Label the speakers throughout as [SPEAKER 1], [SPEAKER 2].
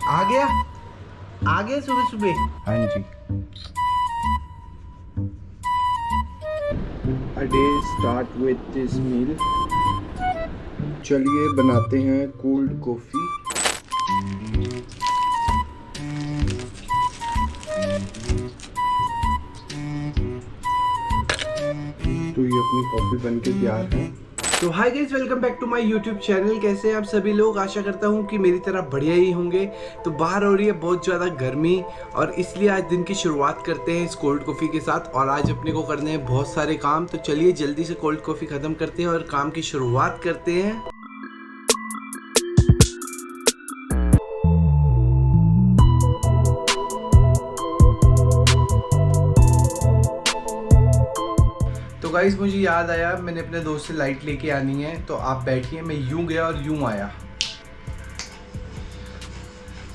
[SPEAKER 1] आ गया सुबह सुबह।
[SPEAKER 2] हाँ जी।
[SPEAKER 1] A day start with this meal। चलिए बनाते हैं कोल्ड कॉफी। तो ये अपनी कॉफी बनके तैयार है। तो hi guys, welcome back to my YouTube channel. कैसे हैं आप सभी लोग? आशा करता हूं कि मेरी तरह बढ़िया ही होंगे। तो बाहर हो रही है बहुत ज़्यादा गर्मी और इसलिए आज दिन की शुरुआत करते हैं इस कोल्ड कॉफ़ी के साथ। और आज अपने को करने हैं बहुत सारे काम। तो चलिए जल्दी से कोल्ड कॉफ़ी ख़त्म करते हैं और काम की शुरुआत करते हैं। तो गाइस मुझे याद आया, मैंने अपने दोस्त से लाइट लेके आनी है। तो आप बैठिए, मैं यूं गया और यूं आया।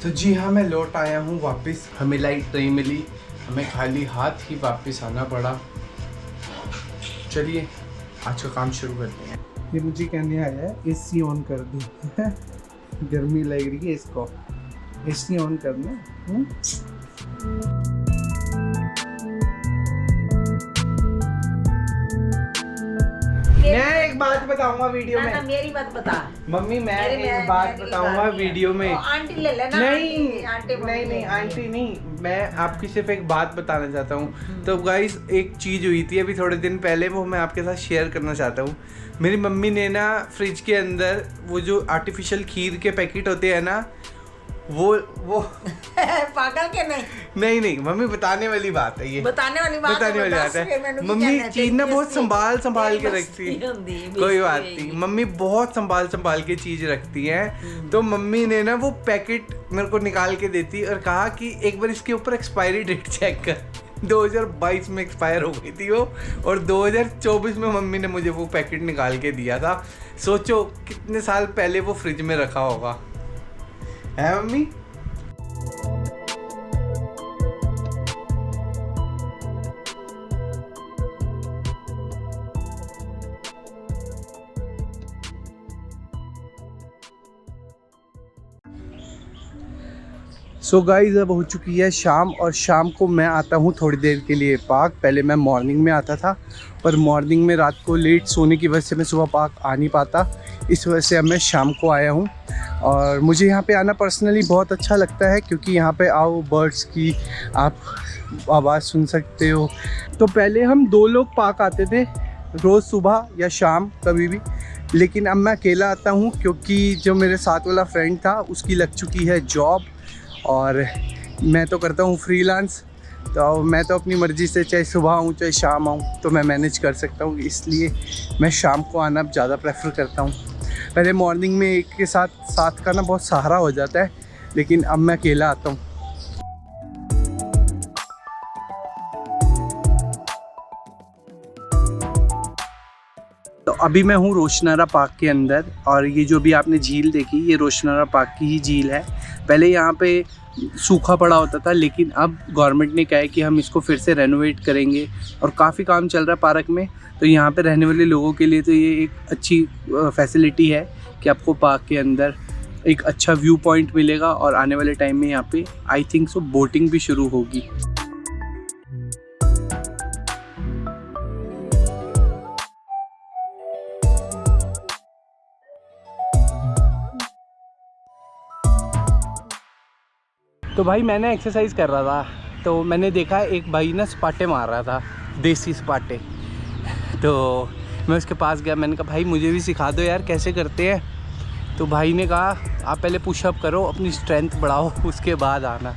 [SPEAKER 1] तो जी हाँ, मैं लौट आया हूँ वापस। हमें लाइट नहीं मिली, हमें खाली हाथ ही वापस आना पड़ा। चलिए आज का काम शुरू करते हैं। ये मुझे कहने आया है एसी ऑन कर दी। गर्मी लग रही है इसको, एसी ऑन करना। मैं एक बात बताऊंगा वीडियो में।
[SPEAKER 3] मेरी बात बता
[SPEAKER 1] मम्मी, मैं एक बात बताऊंगा वीडियो में।
[SPEAKER 3] आंटी ले लेना।
[SPEAKER 1] नहीं
[SPEAKER 3] आंटी
[SPEAKER 1] नहीं आंटी नहीं, मैं आपकी सिर्फ एक बात बताना चाहता हूँ। तो गाइस एक चीज़ हुई थी अभी थोड़े दिन पहले, वो मैं आपके साथ शेयर करना चाहता हूँ। मेरी मम्मी ने ना फ्रिज के अंदर वो जो आर्टिफिशियल खीर के पैकेट होते हैं ना, वो
[SPEAKER 3] पागल के
[SPEAKER 1] नहीं मम्मी, बताने वाली बात है ये।
[SPEAKER 3] बताने वाली बात
[SPEAKER 1] है। मम्मी चीज ना बहुत संभाल के रखती है। कोई बात नहीं, मम्मी बहुत संभाल के चीज रखती है। तो मम्मी ने ना वो पैकेट मेरे को निकाल के देती और कहा कि एक बार इसके ऊपर एक्सपायरी डेट चेक कर। 2022 में एक्सपायर हो गई थी वो, और 2024 में मम्मी ने मुझे वो पैकेट निकाल के दिया था। सोचो कितने साल पहले वो फ्रिज में रखा होगा, है मम्मी? सो गाइस अब हो चुकी है शाम, और शाम को मैं आता हूँ थोड़ी देर के लिए पार्क। पहले मैं मॉर्निंग में आता था, पर मॉर्निंग में रात को लेट सोने की वजह से मैं सुबह पार्क आ नहीं पाता। इस वजह से अब मैं शाम को आया हूँ। और मुझे यहाँ पे आना पर्सनली बहुत अच्छा लगता है, क्योंकि यहाँ पे आओ, बर्ड्स की आप आवाज़ सुन सकते हो। तो पहले हम 2 लोग पार्क आते थे रोज़, सुबह या शाम कभी भी। लेकिन अब मैं अकेला आता हूँ, क्योंकि जो मेरे साथ वाला फ्रेंड था उसकी लग चुकी है जॉब, और मैं तो करता हूँ फ्रीलांस। तो मैं तो अपनी मर्ज़ी से चाहे सुबह आऊँ चाहे शाम आऊँ तो मैं मैनेज कर सकता हूँ। इसलिए मैं शाम को आना ज़्यादा प्रेफर करता हूँ। पहले मॉर्निंग में एक के साथ का ना बहुत सहारा हो जाता है, लेकिन अब मैं अकेला आता हूँ। तो अभी मैं हूँ रोशनारा पार्क के अंदर, और ये जो भी आपने झील देखी, ये रोशनारा पार्क की ही झील है। पहले यहाँ पे सूखा पड़ा होता था, लेकिन अब गवर्नमेंट ने कहा है कि हम इसको फिर से रेनोवेट करेंगे, और काफ़ी काम चल रहा है पार्क में। तो यहाँ पे रहने वाले लोगों के लिए तो ये एक अच्छी फैसिलिटी है कि आपको पार्क के अंदर एक अच्छा व्यू पॉइंट मिलेगा। और आने वाले टाइम में यहाँ पे आई थिंक सो बोटिंग भी शुरू होगी। तो भाई मैंने एक्सरसाइज कर रहा था, तो मैंने देखा एक भाई ना सपाटे मार रहा था, देसी सपाटे। तो मैं उसके पास गया, मैंने कहा भाई मुझे भी सिखा दो यार, कैसे करते हैं? तो भाई ने कहा आप पहले पुशअप करो, अपनी स्ट्रेंथ बढ़ाओ, उसके बाद आना।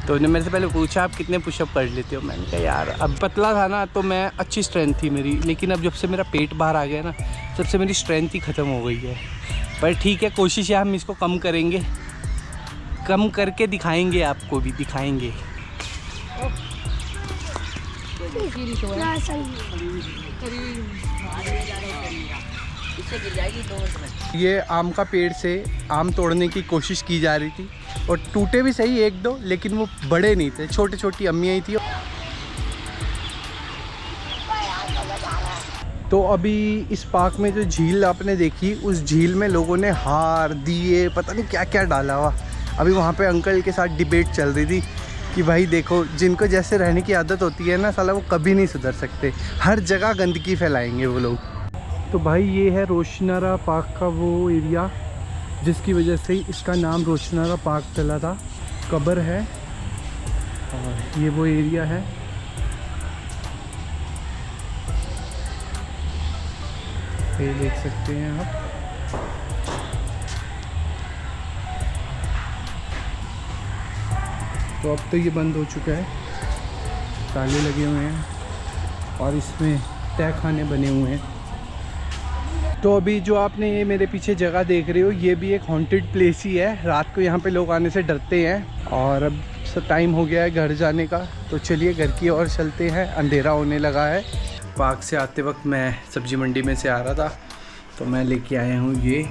[SPEAKER 1] तो उन्होंने मेरे से पहले पूछा आप कितने पुशअप कर लेते हो? मैंने कहा यार अब पतला था ना, तो मैं अच्छी स्ट्रेंथ थी मेरी, लेकिन अब जब से मेरा पेट बाहर आ गया ना, तब से मेरी स्ट्रेंथ ही ख़त्म हो गई है। पर ठीक है, कोशिश है हम इसको कम करेंगे, कम करके दिखाएंगे, आपको भी दिखाएंगे। ये आम का पेड़ से आम तोड़ने की कोशिश की जा रही थी, और टूटे भी सही 1-2, लेकिन वो बड़े नहीं थे, छोटी छोटी अम्मियाँ ही थी। तो अभी इस पार्क में जो झील आपने देखी, उस झील में लोगों ने हार, दिए, पता नहीं क्या क्या डाला हुआ। अभी वहाँ पे अंकल के साथ डिबेट चल रही थी कि भाई देखो, जिनको जैसे रहने की आदत होती है ना साला, वो कभी नहीं सुधर सकते, हर जगह गंदगी फैलाएंगे वो लोग। तो भाई ये है रोशनारा पार्क का वो एरिया जिसकी वजह से इसका नाम रोशनारा पार्क चला था। कब्र है और ये वो एरिया है। ये देख सकते हैं आप। तो अब तो ये बंद हो चुका है, ताले लगे हुए हैं और इसमें तय खाने बने हुए हैं। तो अभी जो आपने ये मेरे पीछे जगह देख रहे हो, ये भी एक हॉन्टेड प्लेस ही है। रात को यहाँ पे लोग आने से डरते हैं और अब टाइम हो गया है घर जाने का, तो चलिए घर की ओर चलते हैं, अंधेरा होने लगा है। पार्क से आते वक्त मैं सब्जी मंडी में से आ रहा था, तो मैं लेके आया हूँ ये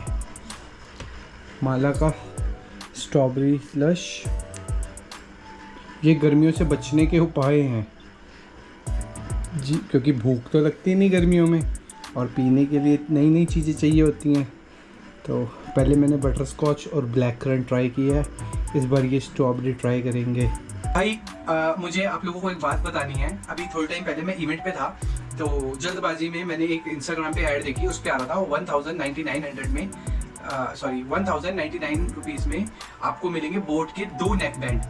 [SPEAKER 1] माला का स्ट्रॉबेरी स्लश। ये गर्मियों से बचने के उपाय हैं जी, क्योंकि भूख तो लगती नहीं गर्मियों में और पीने के लिए नई नई चीज़ें चाहिए होती हैं। तो पहले मैंने बटर स्कॉच और ब्लैक करंट ट्राई किया है, इस बार ये स्ट्रॉबेरी ट्राई करेंगे। भाई मुझे आप लोगों को एक बात बतानी है। अभी थोड़े टाइम पहले मैं इवेंट पे था, तो जल्दबाजी में मैंने एक इंस्टाग्राम पे ऐड देखी, उस पर आ रहा था 1099 रुपीज़ में आपको मिलेंगे बोट के 2 नेक बैंड।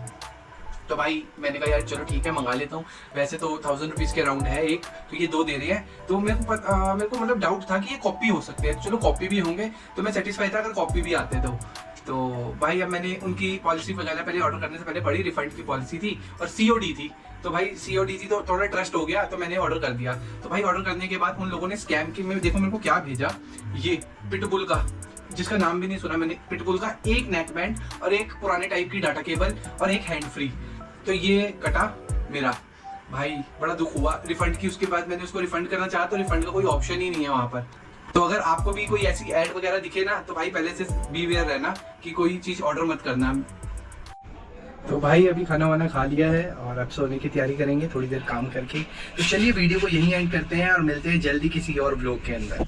[SPEAKER 1] तो भाई मैंने कहा यार चलो ठीक है मंगा लेता हूँ, वैसे तो 1000 रुपीज़ के राउंड है एक, तो ये 2 दे रही है। तो मेरे को मतलब डाउट था कि ये कॉपी हो सकते हैं, चलो कॉपी भी होंगे, तो मैं सेटिस्फाई था अगर कॉपी भी आते तो भाई अब मैंने उनकी पॉलिसी वगैरह पहले ऑर्डर करने से पहले बड़ी रिफंड की पॉलिसी थी और COD थी, तो भाई COD थी तो थोड़ा ट्रस्ट हो गया, तो मैंने ऑर्डर कर दिया। तो भाई ऑर्डर करने के बाद उन लोगों ने स्कैम की, मैं देखो मेरे को क्या भेजा, ये पिटबुल का, जिसका नाम भी नहीं सुना मैंने, पिटबुल का एक नेक बैंड और एक पुराने टाइप की डाटा केबल और एक हैंड फ्री। तो ये कटा मेरा, भाई बड़ा दुख हुआ रिफंड की। उसके बाद मैंने उसको रिफंड करना चाहा तो रिफंड का कोई ऑप्शन ही नहीं है वहाँ पर। तो अगर आपको भी कोई ऐसी ऐड वगैरह दिखे ना, तो भाई पहले से बीवेयर रहना कि कोई चीज़ ऑर्डर मत करना। तो भाई अभी खाना वाना खा लिया है और अब सोने की तैयारी करेंगे थोड़ी देर काम करके। तो चलिए वीडियो को यहीं एंड करते हैं और मिलते हैं जल्दी किसी और ब्लॉग के अंदर।